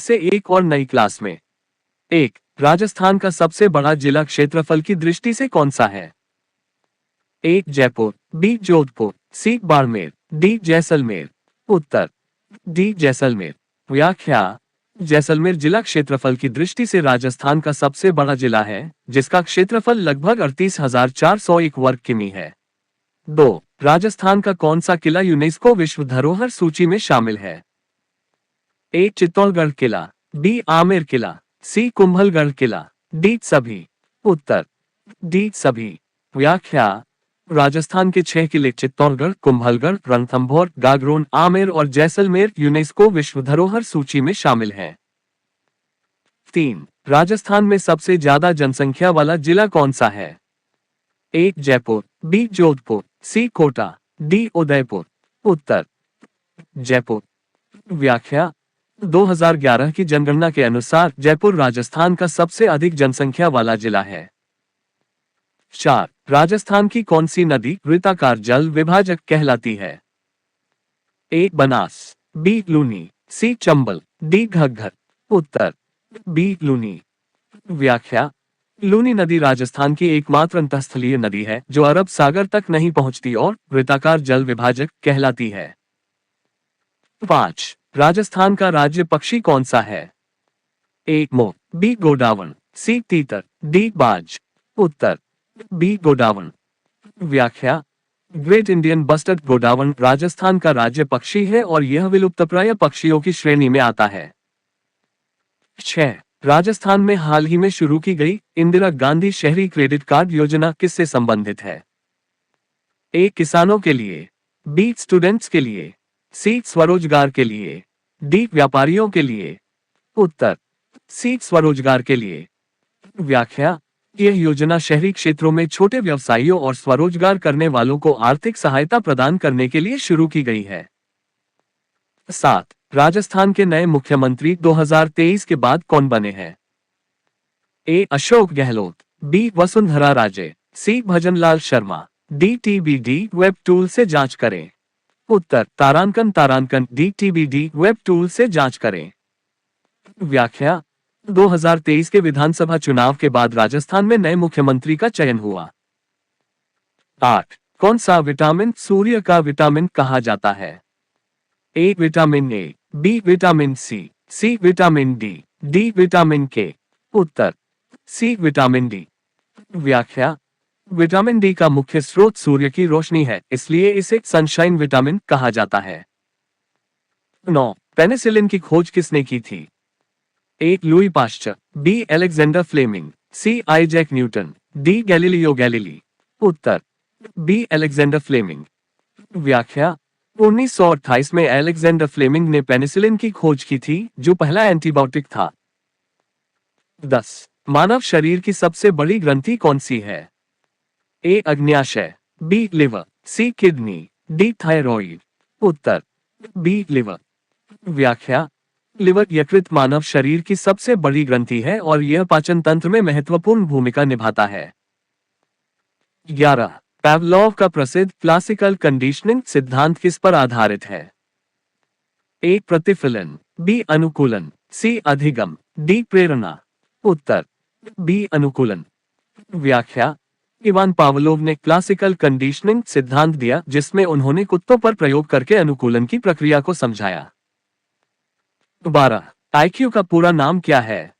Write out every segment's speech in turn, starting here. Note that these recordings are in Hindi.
से एक और नई क्लास में। एक, राजस्थान का सबसे बड़ा जिला क्षेत्रफल की दृष्टि से कौन सा है? ए जयपुर, बी जोधपुर, सी बाड़मेर, डी जैसलमेर। उत्तर डी जैसलमेर। व्याख्या: जैसलमेर जिला क्षेत्रफल की दृष्टि से राजस्थान का सबसे बड़ा जिला है, जिसका क्षेत्रफल लगभग 38,401 वर्ग किमी है। 2, राजस्थान का कौन सा किला यूनेस्को विश्व धरोहर सूची में शामिल है? ए चित्तौड़गढ़ किला, बी आमेर किला, सी कुंभलगढ़ किला, डी सभी। उत्तर डी सभी। व्याख्या: राजस्थान के 6 किले चित्तौड़गढ़, कुंभलगढ़, रणथंभौर, गागरोन, आमेर और जैसलमेर यूनेस्को विश्व धरोहर सूची में शामिल हैं। 3, राजस्थान में सबसे ज्यादा जनसंख्या वाला जिला कौन सा है? ए जयपुर, बी जोधपुर, सी कोटा, डी उदयपुर। उत्तर जयपुर। व्याख्या: 2011 की जनगणना के अनुसार जयपुर राजस्थान का सबसे अधिक जनसंख्या वाला जिला है। 4, राजस्थान की कौन सी नदी वृत्ताकार जल विभाजक कहलाती है? ए बनास, बी लूनी, सी चंबल, डी घग्गर। उत्तर बी लूनी। व्याख्या: लूनी नदी राजस्थान की एकमात्र अंतःस्थलीय नदी है जो अरब सागर तक नहीं पहुंचती और वृत्ताकार जल विभाजक कहलाती है। 5, राजस्थान का राज्य पक्षी कौन सा है? ए मोर, बी गोडावण, सी तीतर, डी बाज। उत्तर बी गोडावण। व्याख्या: ग्रेट इंडियन बस्टर्ड गोडावण राजस्थान का राज्य पक्षी है और यह विलुप्तप्राय पक्षियों की श्रेणी में आता है। 6, राजस्थान में हाल ही में शुरू की गई इंदिरा गांधी शहरी क्रेडिट कार्ड योजना किससे संबंधित है? ए किसानों के लिए, बी स्टूडेंट्स के लिए, सी स्वरोजगार के लिए, डी व्यापारियों के लिए। उत्तर सी स्वरोजगार के लिए। व्याख्या: यह योजना शहरी क्षेत्रों में छोटे व्यवसायियों और स्वरोजगार करने वालों को आर्थिक सहायता प्रदान करने के लिए शुरू की गई है। 7, राजस्थान के नए मुख्यमंत्री 2023 के बाद कौन बने हैं? A Ashok Gehlot, B Vasundhara Raje, C Bhajanlal Sharma, D TBD web tool से जांच करें। उत्तर तारांकन डी टीबीडी वेब टूल से जांच करें। व्याख्या: 2023 के विधानसभा चुनाव के बाद राजस्थान में नए मुख्यमंत्री का चयन हुआ। 8, कौन सा विटामिन सूर्य का विटामिन कहा जाता है? A vitamin A, B vitamin C vitamin D vitamin K. उत्तर सी विटामिन डी। व्याख्या: विटामिन डी का मुख्य स्रोत सूर्य की रोशनी है, इसलिए इसे सनशाइन विटामिन कहा जाता है। 9, पेनिसिलिन की खोज किसने की थी? A Louis Pasteur, B Alexander Fleming, C Isaac Newton, D Galileo Galilei. उत्तर बी अलेक्जेंडर फ्लेमिंग। व्याख्या: 1928 में अलेक्जेंडर फ्लेमिंग ने पेनिसिलिन की खोज की थी, जो पहला एंटीबायोटिक था। 10, मानव शरीर की सबसे बड़ी ग्रंथि कौन सी है? ए अग्न्याशय, B liver, C kidney, D thyroid. उत्तर बी लिवर। व्याख्या: लिवर यकृत मानव शरीर की सबसे बड़ी ग्रंथि है और यह पाचन तंत्र में महत्वपूर्ण भूमिका निभाता है। 11, पावलोव का प्रसिद्ध क्लासिकल कंडीशनिंग सिद्धांत किस पर आधारित है? ए प्रतिफलन, बी अनुकूलन, सी अधिगम, डी प्रेरणा। उत्तर बी अनुकूलन। व्याख्या: इवान पावलोव ने क्लासिकल कंडीशनिंग सिद्धांत दिया, जिसमें उन्होंने कुत्तों पर प्रयोग करके अनुकूलन की प्रक्रिया को समझाया। 12, आईक्यू का पूरा नाम क्या है?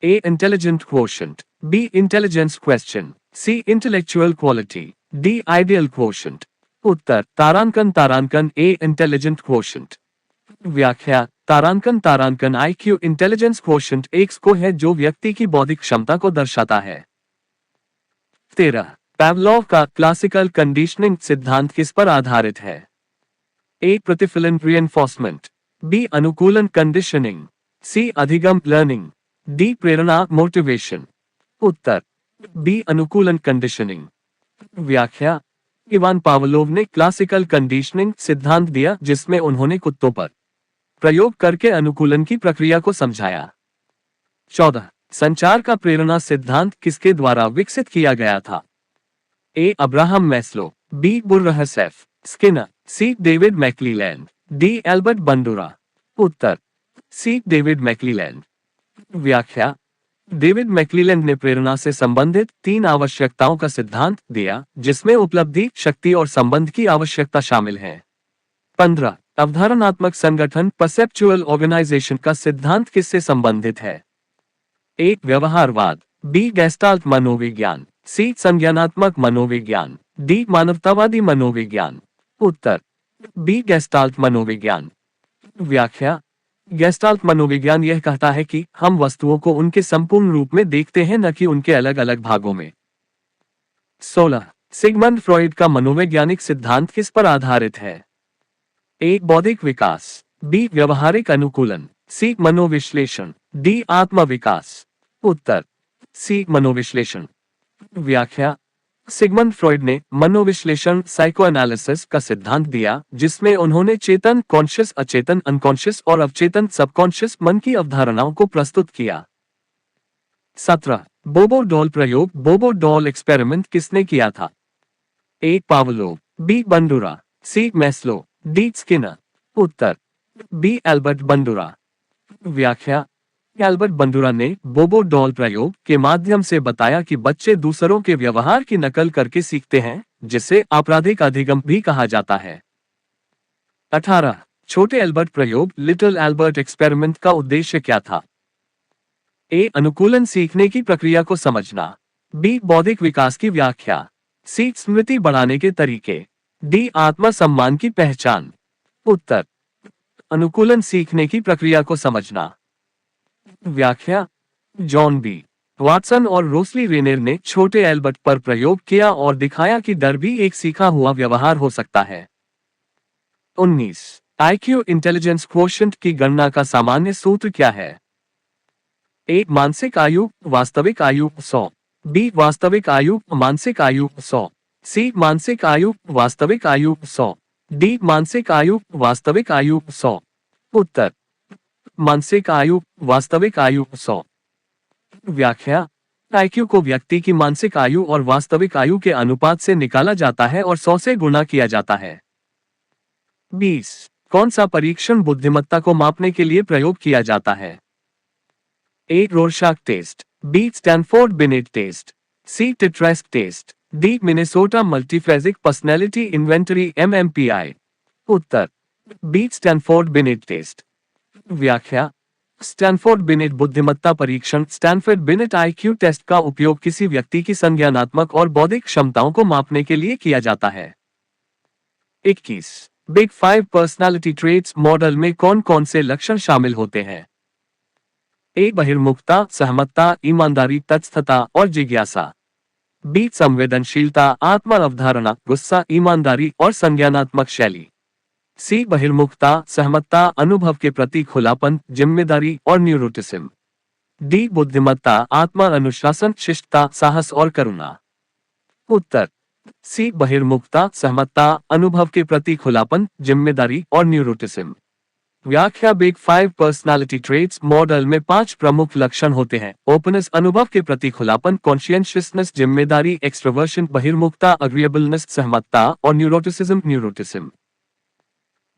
A intelligent quotient, B intelligence question, C intellectual quality, D ideal quotient. उत्तर तारांकन ए इंटेलिजेंट क्वोशंट। व्याख्या: तारांकन आईक्यू इंटेलिजेंस क्वोशंट एक स्कोर है जो व्यक्ति की बौद्धिक क्षमता को दर्शाता है। 13, पावलोव का क्लासिकल कंडीशनिंग सिद्धांत किस पर आधारित है? ए प्रतिफलन रिइंफोर्समेंट, बी अनुकूलन कंडीशनिंग, सी अधिगम लर्निंग, डी प्रेरणा मोटिवेशन। उत्तर बी अनुकूलन कंडीशनिंग। व्याख्या: इवान पावलोव ने क्लासिकल कंडीशनिंग सिद्धांत दिया, जिसमें उन्होंने कुत्तों पर प्रयोग करके अनुकूलन की प्रक्रिया को समझाया। 14, संचार का प्रेरणा सिद्धांत किसके द्वारा विकसित किया गया था? A Abraham Maslow, B Burrhus F Skinner, C David McClelland, D Albert Bandura. उत्तर सी डेविड मैक्लीलैंड। व्याख्या। डेविड मैक्लीलैंड ने प्रेरणा से संबंधित 3 आवश्यकताओं का सिद्धांत दिया, जिसमें उपलब्धि, शक्ति और संबंध की आवश्यकता शामिल है। 15 अवधारणात्मक संगठन परसेप्चुअल ऑर्गेनाइजेशन का सिद्धांत किससे संबंधित है? 1 व्यवहारवाद, बी गेस्टाल्ट मनोविज्ञान, सी संज्ञानात्मक मनोविज्ञान, डी मानवतावादी मनोविज्ञान। उत्तर बी गेस्टाल्ट मनोविज्ञान। व्याख्या। गेस्टाल्ट मनोविज्ञान यह कहता है कि हम वस्तुओं को उनके संपूर्ण रूप में देखते हैं, न कि उनके अलग अलग भागों में। 16 सिगमंड फ्रॉइड का मनोवैज्ञानिक सिद्धांत किस पर आधारित है? 1 बौद्धिक विकास, बी व्यवहारिक अनुकूलन, सी मनोविश्लेषण, डी आत्मविकास। उत्तर सी मनोविश्लेषण। व्याख्या। सिगमंड फ्रॉइड ने मनोविश्लेषण साइकोएनालिसिस का सिद्धांत दिया, जिसमें उन्होंने चेतन कॉन्शियस, अचेतन अनकॉन्शियस और अवचेतन सबकॉन्शियस मन की अवधारणाओं को प्रस्तुत किया। 17 बोबो डॉल प्रयोग, बोबो डॉल एक्सपेरिमेंट किसने किया था? 1 पावलोव, बी बंडुरा, सी मैस्लो, डी स्किनर। उत्तर बी एल्बर्ट बंडुरा। व्याख्या। एल्बर्ट बंडुरा ने बोबो डॉल प्रयोग के माध्यम से बताया कि बच्चे दूसरों के व्यवहार की नकल करके सीखते हैं, जिसे आपराधिक अधिगम भी कहा जाता है। 18 छोटे एल्बर्ट प्रयोग, लिटिल एल्बर्ट एक्सपेरिमेंट का उद्देश्य क्या था? ए अनुकूलन, सीखने की प्रक्रिया को समझना, बी बौद्धिक विकास की व्याख्या, सी स्मृति बढ़ाने के तरीके, डी आत्म सम्मान की पहचान। उत्तर अनुकूलन, सीखने की प्रक्रिया को समझना। व्याख्या। जॉन बी वाटसन और रोसली रेनेर ने छोटे एल्बर्ट पर प्रयोग किया और दिखाया कि डर भी एक सीखा हुआ व्यवहार हो सकता है। 19 आईक्यू इंटेलिजेंस क्वोशिएंट की गणना का सामान्य सूत्र क्या है? 1 मानसिक आयु, वास्तविक आयु 100, बी वास्तविक आयु मानसिक आयु 100, सी मानसिक आयु वास्तविक आयु 100, डी मानसिक आयु वास्तविक आयु 100। उत्तर मानसिक आयु वास्तविक आयु 100। व्याख्या। आईक्यू को व्यक्ति की मानसिक आयु और वास्तविक आयु के अनुपात से निकाला जाता है और 100 से गुणा किया जाता है। 20 कौन सा परीक्षण बुद्धिमत्ता को मापने के लिए प्रयोग किया जाता है? 1 Rorschach test, B Stanford Binet test, C टिट्रेस्क test, D Minnesota Multiphasic Personality Inventory MMPI। उत्तर बी स्टैनफोर्ड बिनेट टेस्ट। व्याख्या। स्टैनफोर्ड बिनेट बुद्धिमत्ता परीक्षण स्टैनफोर्ड बिनेट आईक्यू टेस्ट का उपयोग किसी व्यक्ति की संज्ञानात्मक और बौद्धिक क्षमताओं को मापने के लिए किया जाता है। 21 बिग 5 पर्सनालिटी ट्रेट्स मॉडल में कौन कौन से लक्षण शामिल होते हैं? 1 बहिर्मुखता, सहमतता, ईमानदारी, तटस्थता और जिज्ञासा, बी संवेदनशीलता, आत्म अवधारणा, गुस्सा, ईमानदारी और संज्ञानात्मक शैली, सी बहिर्मुखता, सहमतता, अनुभव के प्रति खुलापन, जिम्मेदारी और न्यूरोटिज्म, डी बुद्धिमत्ता, आत्मा अनुशासन, शिष्टता, साहस और करुणा। उत्तर सी बहिर्मुखता, सहमतता, अनुभव के प्रति खुलापन, जिम्मेदारी और न्यूरोटिज्म। व्याख्या। बिग 5 पर्सनालिटी ट्रेट्स मॉडल में 5 प्रमुख लक्षण होते हैं: ओपननेस, अनुभव के प्रति खुलापन, कॉन्शियसनेस, जिम्मेदारी, एक्सट्रोवर्शन, बहिर्मुखता, अग्रीएबलनेस, सहमतता और न्यूरोटिज्म।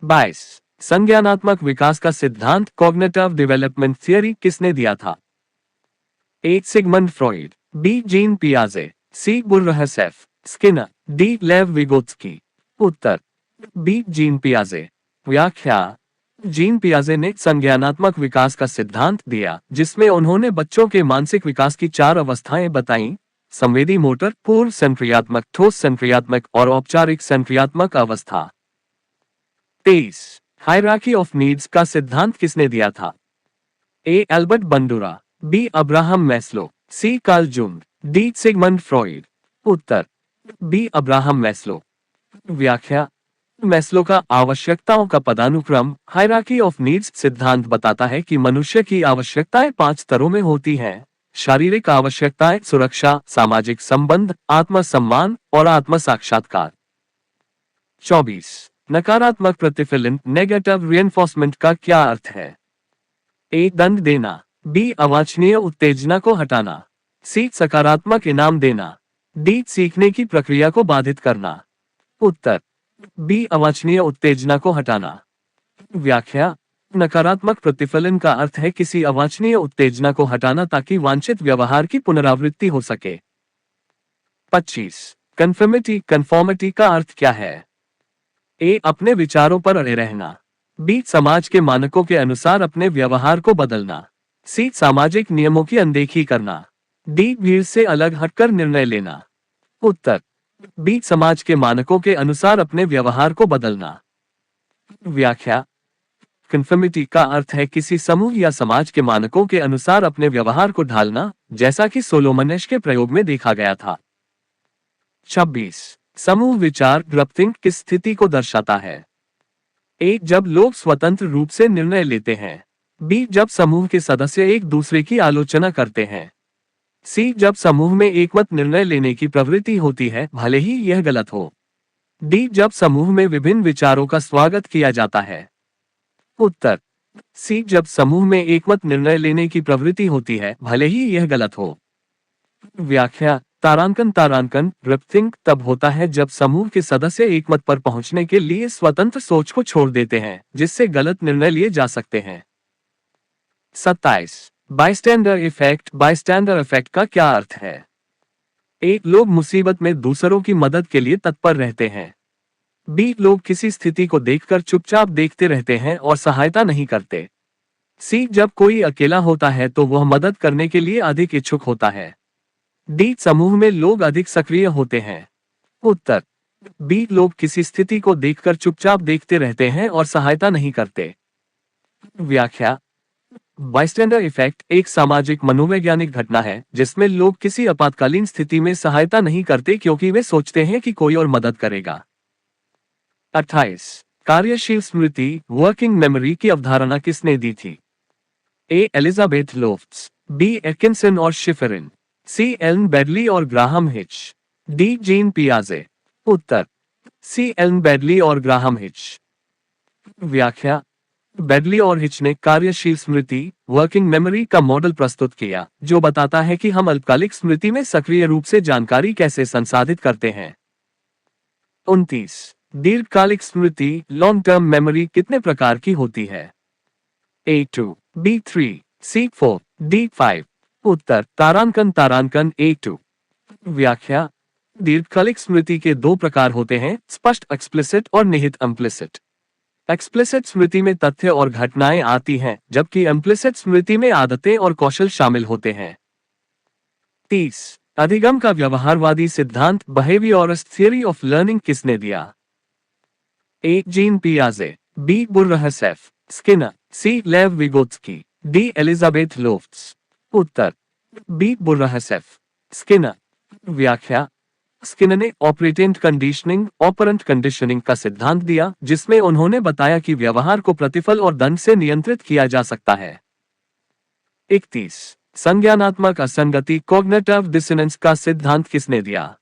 22 संज्ञानात्मक विकास का सिद्धांत कॉग्निटिव डेवलपमेंट थियरी किसने दिया था? 1 सिगमंड फ्रॉइड, बी जीन पियाजे, सी बुर्रहसेफ, स्किनर, डी लेव विगोत्स्की। उत्तर बी जीन पियाजे। व्याख्या। जीन पियाजे ने संज्ञानात्मक विकास का सिद्धांत दिया, जिसमें उन्होंने बच्चों के मानसिक विकास की 4 अवस्थाएं बताईं: संवेदी मोटर, पूर्व संक्रियात्मक, ठोस संक्रियात्मक और औपचारिक संक्रियात्मक अवस्था। 23 हायरार्की ऑफ नीड्स का सिद्धांत किसने दिया था? A Albert Bandura, B Abraham Maslow, C Carl Jung, D Sigmund Freud. उत्तर बी अब्राहम मैस्लो। व्याख्या। मैस्लो का आवश्यकताओं का पदानुक्रम हायरार्की ऑफ नीड्स सिद्धांत बताता है कि मनुष्य की आवश्यकताएं 5 स्तरों में होती हैं: शारीरिक आवश्यकताएं, सुरक्षा, सामाजिक संबंध, आत्म सम्मान और आत्म साक्षात्कार। 24 नकारात्मक प्रतिफलन नेगेटिव रिइंफोर्समेंट का क्या अर्थ है? ए दंड देना, बी अवांछनीय उत्तेजना को हटाना, सी सकारात्मक इनाम देना, डी सीखने की प्रक्रिया को बाधित करना। उत्तर बी अवांछनीय उत्तेजना को हटाना। व्याख्या। नकारात्मक प्रतिफलन का अर्थ है किसी अवांछनीय उत्तेजना को हटाना ताकि वांछित व्यवहार की पुनरावृत्ति हो सके। 25। कन्फर्मिटी का अर्थ क्या है? ए, अपने विचारों पर अड़े रहना। बी, समाज के मानकों के अनुसार अपने व्यवहार को बदलना। सी, सामाजिक नियमों की अनदेखी करना। डी, भीड़ से अलग हटकर निर्णय लेना। उत्तर बी, समाज के मानकों के अनुसार अपने व्यवहार को बदलना। व्याख्या। कन्फर्मिटी का अर्थ है किसी समूह या समाज के मानकों के अनुसार अपने व्यवहार को ढालना, जैसा कि सोलोमनेश के प्रयोग में देखा गया था। 26। समूह विचार ग्रुपथिंक किस स्थिति को दर्शाता है? ए, जब लोग स्वतंत्र रूप से निर्णय लेते हैं। बी, जब समूह के सदस्य एक दूसरे की आलोचना करते हैं। सी, जब समूह में एकमत निर्णय लेने की प्रवृत्ति होती है, भले ही यह गलत हो। डी, जब समूह में विभिन्न विचारों का स्वागत किया जाता है। उत्तर सी, जब समूह में एकमत निर्णय लेने की प्रवृत्ति होती है, भले ही यह गलत हो। व्याख्या। तारांकन ग्रुपथिंक तब होता है जब समूह के सदस्य एकमत पर पहुंचने के लिए स्वतंत्र सोच को छोड़ देते हैं, जिससे गलत निर्णय लिए जा सकते हैं। 27। बाइस्टैंडर इफेक्ट का क्या अर्थ है? एक, लोग मुसीबत में दूसरों की मदद के लिए तत्पर रहते हैं। बी, लोग किसी स्थिति को देखकर चुपचाप देखते रहते हैं और सहायता नहीं करते। सी, जब कोई अकेला होता है तो वह मदद करने के लिए अधिक इच्छुक होता है। डी, समूह में लोग अधिक सक्रिय होते हैं। उत्तर बी, लोग किसी स्थिति को देखकर चुपचाप देखते रहते हैं और सहायता नहीं करते। व्याख्या। बाइस्टैंडर इफेक्ट एक सामाजिक मनोवैज्ञानिक घटना है जिसमें लोग किसी आपातकालीन स्थिति में सहायता नहीं करते क्योंकि वे सोचते हैं कि कोई और मदद करेगा। 28। कार्यशील स्मृति वर्किंग मेमोरी की अवधारणा किसने दी थी? A, Elizabeth Loftus. B, Atkinson और शिफरिन। सी, एलन बेडली और ग्राहम हिच। डी, जीन पियाजे। उत्तर सी, एलन बेडली और ग्राहम हिच। व्याख्या। बेडली और हिच ने कार्यशील स्मृति वर्किंग मेमोरी का मॉडल प्रस्तुत किया, जो बताता है कि हम अल्पकालिक स्मृति में सक्रिय रूप से जानकारी कैसे संसाधित करते हैं। 29। दीर्घकालिक स्मृति लॉन्ग टर्म मेमोरी कितने प्रकार की होती है? A2, B3, C4, D5। उत्तर तारांकन A2। व्याख्या। दीर्घकालिक स्मृति के दो प्रकार होते हैं, स्पष्ट एक्सप्लिसिट और निहित इम्प्लिसिट। एक्सप्लिसिट स्मृति में तथ्य और घटनाएं आती हैं, जबकि इम्प्लिसिट स्मृति में आदतें और कौशल शामिल होते हैं। 30। अधिगम का व्यवहारवादी सिद्धांत बिहेवियरिस्ट थियरी ऑफ लर्निंग किसने दिया? ए, जीन पियाजे। B, Burrhus F Skinner. C, Lev Vygotsky. D, Elizabeth Loftus. उत्तर बी, बुर्रहसेफ स्किनर। व्याख्या। स्किनर ने ऑपरेटेंट कंडीशनिंग का सिद्धांत दिया, जिसमें उन्होंने बताया कि व्यवहार को प्रतिफल और दंड से नियंत्रित किया जा सकता है। 31। संज्ञानात्मक असंगति कॉग्निटिव डिसोनेंस का सिद्धांत किसने दिया?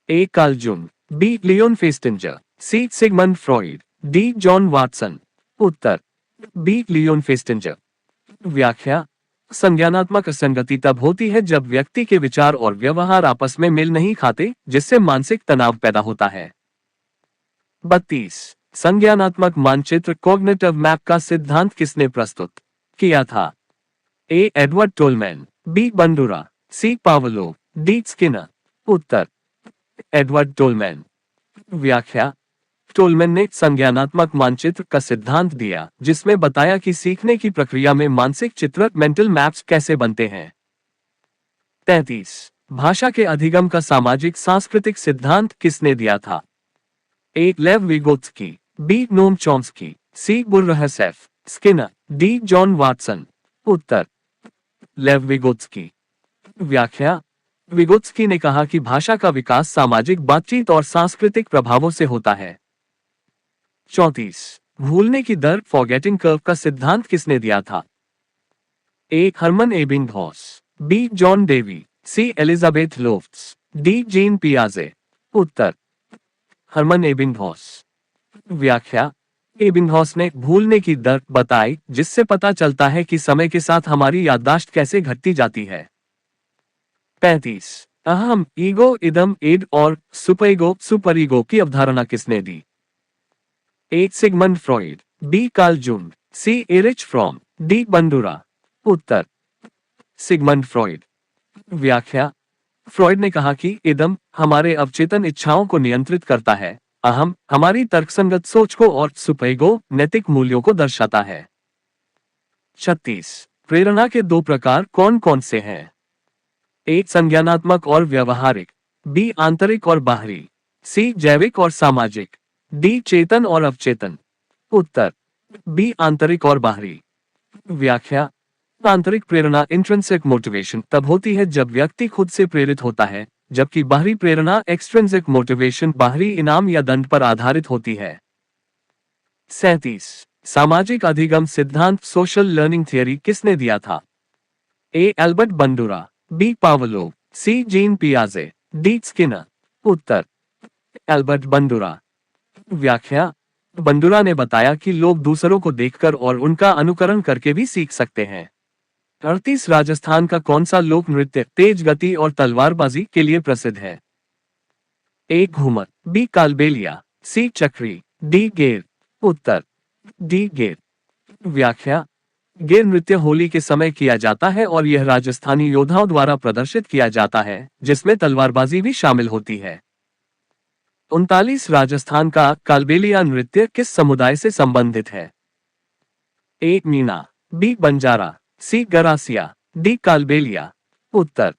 A, Carl Jung. B, Leon Festinger. C, Sigmund Freud. D, John Watson. उत्तर बी, लियोन फेस्टिंजर। व्याख्या। संज्ञानात्मक असंगति तब होती है जब व्यक्ति के विचार और व्यवहार आपस में मेल नहीं खाते, जिससे मानसिक तनाव पैदा होता है। 32। संज्ञानात्मक मानचित्र कॉग्निटिव मैप का सिद्धांत किसने प्रस्तुत किया था? A, Edward Tolman. B, Bandura. C, Pavlov. D, Skinner. उत्तर एडवर्ड टोलमैन। व्याख्या। टोलमैन ने संज्ञानात्मक मानचित्र का सिद्धांत दिया, जिसमें बताया कि सीखने की प्रक्रिया में मानसिक चित्र मेंटल मैप्स कैसे बनते हैं। 33। भाषा के अधिगम का सामाजिक सांस्कृतिक सिद्धांत किसने दिया था? A, Lev Vygotsky. B, Noam Chomsky. C, Burrhus F Skinner. D, John Watson. उत्तर लेव विगोत्स्की। व्याख्या। विगोत्स्की ने कहा कि भाषा का विकास सामाजिक बातचीत और सांस्कृतिक प्रभावों से होता है। 34। भूलने की दर फॉरगेटिंग कर्व का सिद्धांत किसने दिया था? A, Hermann Ebbinghaus. B, John Dewey. C, Elizabeth Loftus. D, Jean पियाजे। उत्तर हर्मन एबिंगहॉस। व्याख्या। एबिंगहॉस ने भूलने की दर बताई, जिससे पता चलता है कि समय के साथ हमारी याददाश्त कैसे घटती जाती है। 35। अहम ईगो इदम एड और सुपर ईगो की अवधारणा किसने दी? A, Sigmund Freud. B, Carl Jung. C Erich Fromm, D Bandura. उत्तर सिगमंड फ्रॉइड। व्याख्या। फ्रॉइड ने कहा कि इदम हमारे अवचेतन इच्छाओं को नियंत्रित करता है, अहम हमारी तर्कसंगत सोच को और सुपैगो नैतिक मूल्यों को दर्शाता है। 36। प्रेरणा के दो प्रकार कौन कौन से हैं? एक संज्ञानात्मक और व्यवहारिक, बी आंतरिक और बाहरी, सी जैविक और सामाजिक, डी चेतन और अवचेतन। उत्तर बी आंतरिक और बाहरी। व्याख्या। आंतरिक प्रेरणा इंट्रिंसिक मोटिवेशन तब होती है जब व्यक्ति खुद से प्रेरित होता है, जबकि बाहरी प्रेरणा एक्सट्रिंसिक मोटिवेशन बाहरी इनाम या दंड पर आधारित होती है। 37। सामाजिक अधिगम सिद्धांत सोशल लर्निंग थियरी किसने दिया था? A Albert Bandura, B Pavlov, C gene पियाजे, D Skinner. Uttar Albert Bandura. व्याख्या। बंडूरा ने बताया कि लोग दूसरों को देखकर और उनका अनुकरण करके भी सीख सकते हैं। 38। राजस्थान का कौन सा लोक नृत्य तेज गति और तलवारबाजी के लिए प्रसिद्ध है? ए घूमर, बी कालबेलिया, सी चक्री, डी गेर। उत्तर डी गेर। व्याख्या। गेर नृत्य होली के समय किया जाता है और यह राजस्थानी योद्धाओं द्वारा प्रदर्शित किया जाता है, जिसमें तलवारबाजी भी शामिल होती है। 39। राजस्थान का कालबेलिया नृत्य किस समुदाय से संबंधित है? ए मीना, बी बंजारा, सी गरासिया, डी कालबेलिया। उत्तर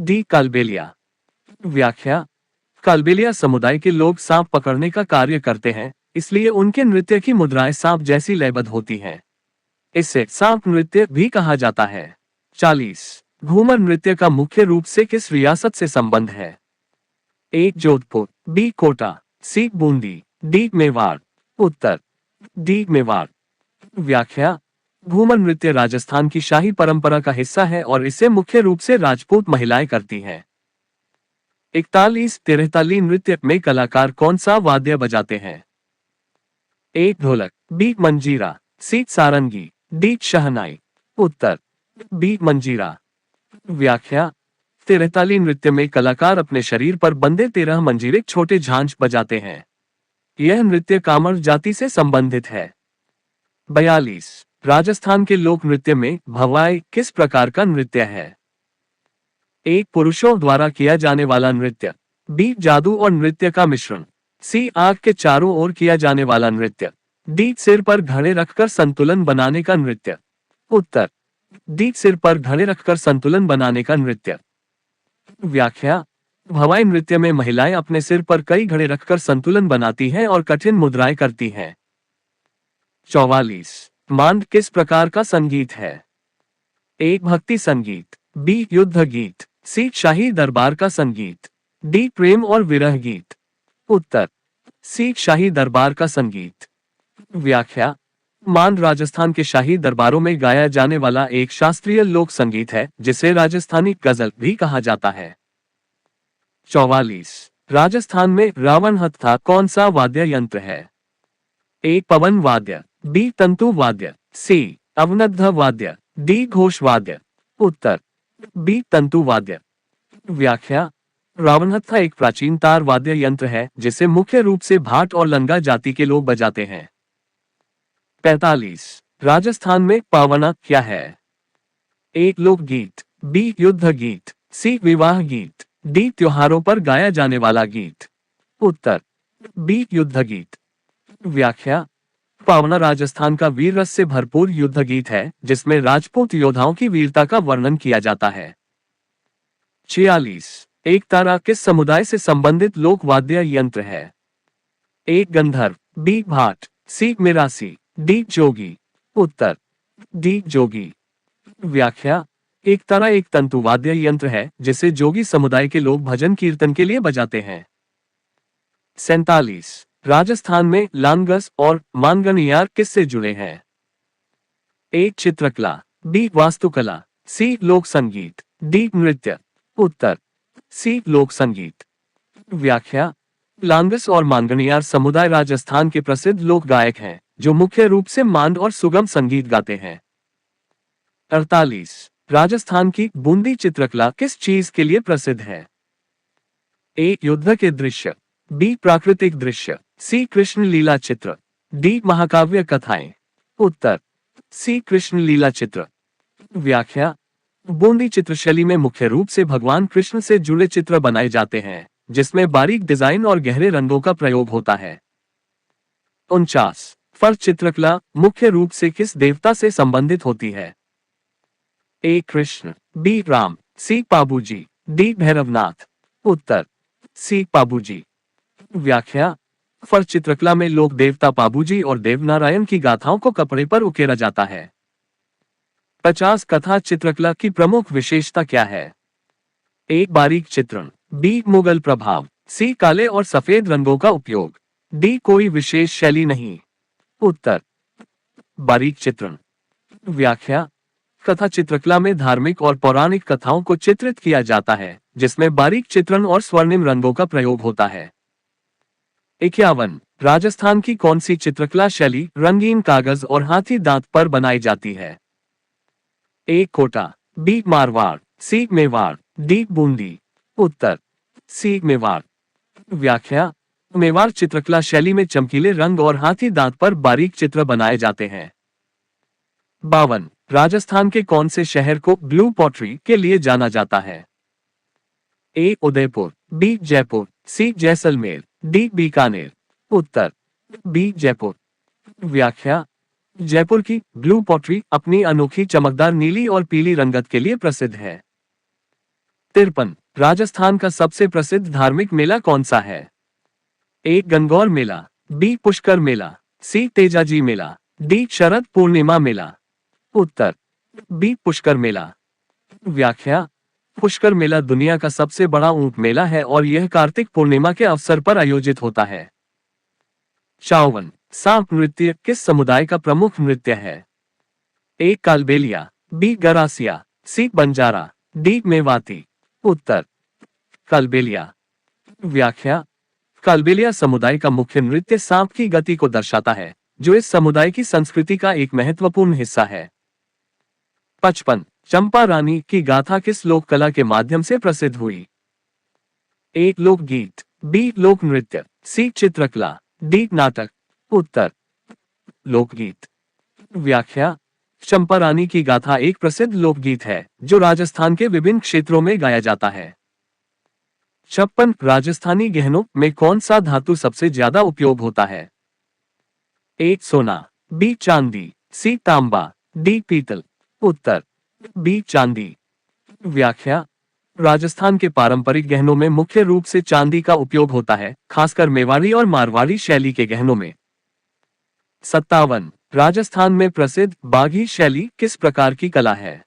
डी कालबेलिया। व्याख्या। कालबेलिया समुदाय के लोग सांप पकड़ने का कार्य करते हैं, इसलिए उनके नृत्य की मुद्राएं सांप जैसी लयबद्ध होती हैं। इसे सांप नृत्य भी कहा जाता है। 40। घूमर नृत्य का मुख्य रूप से किस रियासत से संबंध है? ए जोधपुर, बी कोटा, सी बूंदी, डी मेवाड़। उत्तर डी मेवाड़। व्याख्या। घूमर नृत्य राजस्थान की शाही परंपरा का हिस्सा है और इसे मुख्य रूप से राजपूत महिलाएं करती हैं। 41। तिरहताली नृत्य में कलाकार कौन सा वाद्य बजाते हैं? ए ढोलक, बी मंजीरा, सी सारंगी, डी शहनाई। उत्तर बी मंजीरा। व्याख्या। तिरहताली नृत्य में कलाकार अपने शरीर पर बंधे 13 मंजीरे छोटे झांझ बजाते हैं। यह नृत्य कामर जाति से संबंधित है। 42। राजस्थान के लोक नृत्य में भवाई किस प्रकार का नृत्य है? एक पुरुषों द्वारा किया जाने वाला नृत्य, बी जादू और नृत्य का मिश्रण, सी आग के चारों ओर किया जाने वाला नृत्य, डी सिर पर घड़े रखकर संतुलन बनाने का नृत्य। उत्तर डी सिर पर घड़े रखकर संतुलन बनाने का नृत्य। व्याख्या। भवाई नृत्य में महिलाएं अपने सिर पर कई घड़े रखकर संतुलन बनाती हैं और कठिन मुद्राएं करती हैं। 44। मांड किस प्रकार का संगीत है? ए भक्ति संगीत, बी युद्ध गीत, सी शाही दरबार का संगीत, डी प्रेम और विरह गीत। उत्तर सी शाही दरबार का संगीत। व्याख्या। मांड राजस्थान के शाही दरबारों में गाया जाने वाला एक शास्त्रीय लोक संगीत है, जिसे राजस्थानी गजल भी कहा जाता है। 44। राजस्थान में रावण हत्था कौन सा वाद्य यंत्र है? ए पवन वाद्य, बी तंतु वाद्य, सी अवनद्ध वाद्य, डी घोष वाद्य। उत्तर बी तंतु वाद्य। व्याख्या। रावणहत्था एक प्राचीन तार वाद्य यंत्र है, जिसे मुख्य रूप से भाट और लंगा जाति के लोग बजाते हैं। 45। राजस्थान में पावना क्या है? ए लोकगीत, बी युद्ध गीत, सी विवाह गीत, डी त्योहारों पर गाया जाने वाला गीत। उत्तर बी युद्ध गीत। व्याख्या। पावना राजस्थान का वीर रस से भरपूर युद्ध गीत है, जिसमें राजपूत योद्धाओं की वीरता का वर्णन किया जाता है। 46। एक तारा किस समुदाय से संबंधित लोक वाद्य यंत्र है? ए गंधर्व, बी भाट, सी मिरासी, डी जोगी। उत्तर डी जोगी। व्याख्या। एक तारा एक तंतु वाद्य यंत्र है, जिसे जोगी समुदाय के लोग भजन कीर्तन के लिए बजाते हैं। 47। राजस्थान में लांगस और मांगनियार किससे जुड़े हैं? ए चित्रकला, बी वास्तुकला, सी लोक संगीत, डी नृत्य। उत्तर सी लोक संगीत। व्याख्या। लांगस और मांगनियार समुदाय राजस्थान के प्रसिद्ध लोक गायक हैं, जो मुख्य रूप से मांड और सुगम संगीत गाते हैं। 48। राजस्थान की बूंदी चित्रकला किस चीज के लिए प्रसिद्ध है? ए युद्ध के दृश्य, बी प्राकृतिक दृश्य, सी कृष्ण लीला चित्र, डी महाकाव्य कथाएं। उत्तर सी कृष्ण लीला चित्र। व्याख्या। बूंदी चित्रशैली में मुख्य रूप से भगवान कृष्ण से जुड़े चित्र बनाए जाते हैं, जिसमें बारीक डिजाइन और गहरे रंगों का प्रयोग होता है। 49। फर्श चित्रकला मुख्य रूप से किस देवता से संबंधित होती है? ए कृष्ण, बी राम, सी पाबूजी, डी भैरवनाथ। उत्तर सी पाबूजी। व्याख्या। फर्श चित्रकला में लोक देवता पाबूजी और देवनारायण की गाथाओं को कपड़े पर उकेरा जाता है। 50। कथा चित्रकला की प्रमुख विशेषता क्या है? ए बारीक चित्रण, बी मुगल प्रभाव, सी काले और सफेद रंगों का उपयोग, डी कोई विशेष शैली नहीं। उत्तर बारीक चित्रण। व्याख्या। कथा चित्रकला में धार्मिक और पौराणिक कथाओं को चित्रित किया जाता है, जिसमें बारीक चित्रण और स्वर्णिम रंगों का प्रयोग होता है। 51। राजस्थान की कौन सी चित्रकला शैली रंगीन कागज और हाथी दांत पर बनाई जाती है? ए कोटा, बी मारवाड़, सी मेवाड़, डी बूंदी। उत्तर सी मेवाड़। व्याख्या। मेवाड़ चित्रकला शैली में चमकीले रंग और हाथी दांत पर बारीक चित्र बनाए जाते हैं। 52। राजस्थान के कौन से शहर को ब्लू पॉटरी के लिए जाना जाता है? ए उदयपुर, बी जयपुर, सी जैसलमेर, डी बीकानेर। उत्तर बी जयपुर। व्याख्या। जयपुर की ब्लू पॉटरी अपनी अनोखी चमकदार नीली और पीली रंगत के लिए प्रसिद्ध है। 53। राजस्थान का सबसे प्रसिद्ध धार्मिक मेला कौन सा है? ए गंगौर मेला, बी पुष्कर मेला, सी तेजाजी मेला, डी शरद पूर्णिमा मेला। उत्तर बी पुष्कर मेला। व्याख्या। पुष्कर मेला दुनिया का सबसे बड़ा ऊंट मेला है और यह कार्तिक पूर्णिमा के अवसर पर आयोजित होता है। 54। सांप नृत्य किस समुदाय का प्रमुख नृत्य है? ए कालबेलिया, बी गरासिया, सी बंजारा, डी मेवाती। उत्तर कालबेलिया। व्याख्या। कालबेलिया समुदाय का मुख्य नृत्य सांप की गति को दर्शाता है, जो इस समुदाय की संस्कृति का एक महत्वपूर्ण हिस्सा है। 55। चंपा रानी की गाथा किस लोक कला के माध्यम से प्रसिद्ध हुई? ए लोकगीत, बी लोक नृत्य, सी चित्रकला, डी नाटक। उत्तर लोकगीत। व्याख्या। चंपा रानी की गाथा एक प्रसिद्ध लोकगीत है, जो राजस्थान के विभिन्न क्षेत्रों में गाया जाता है। 56। राजस्थानी गहनों में कौन सा धातु सबसे ज्यादा उपयोग होता है? ए सोना, बी चांदी, सी तांबा, डी पीतल। उत्तर बी चांदी। व्याख्या। राजस्थान के पारंपरिक गहनों में मुख्य रूप से चांदी का उपयोग होता है, खासकर मेवाड़ी और मारवाड़ी शैली के गहनों में। 57। राजस्थान में प्रसिद्ध बाघी शैली किस प्रकार की कला है?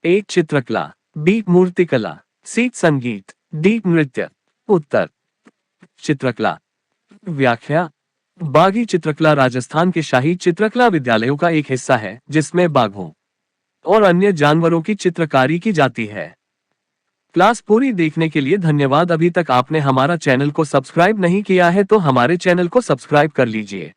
ए चित्रकला, बी मूर्तिकला, सी संगीत, डी नृत्य। उत्तर चित्रकला। व्याख्या। बाघी चित्रकला राजस्थान के शाही चित्रकला विद्यालयों का एक हिस्सा है, जिसमें बाघों और अन्य जानवरों की चित्रकारी की जाती है। क्लास पूरी देखने के लिए धन्यवाद। अभी तक आपने हमारा चैनल को सब्सक्राइब नहीं किया है तो हमारे चैनल को सब्सक्राइब कर लीजिए।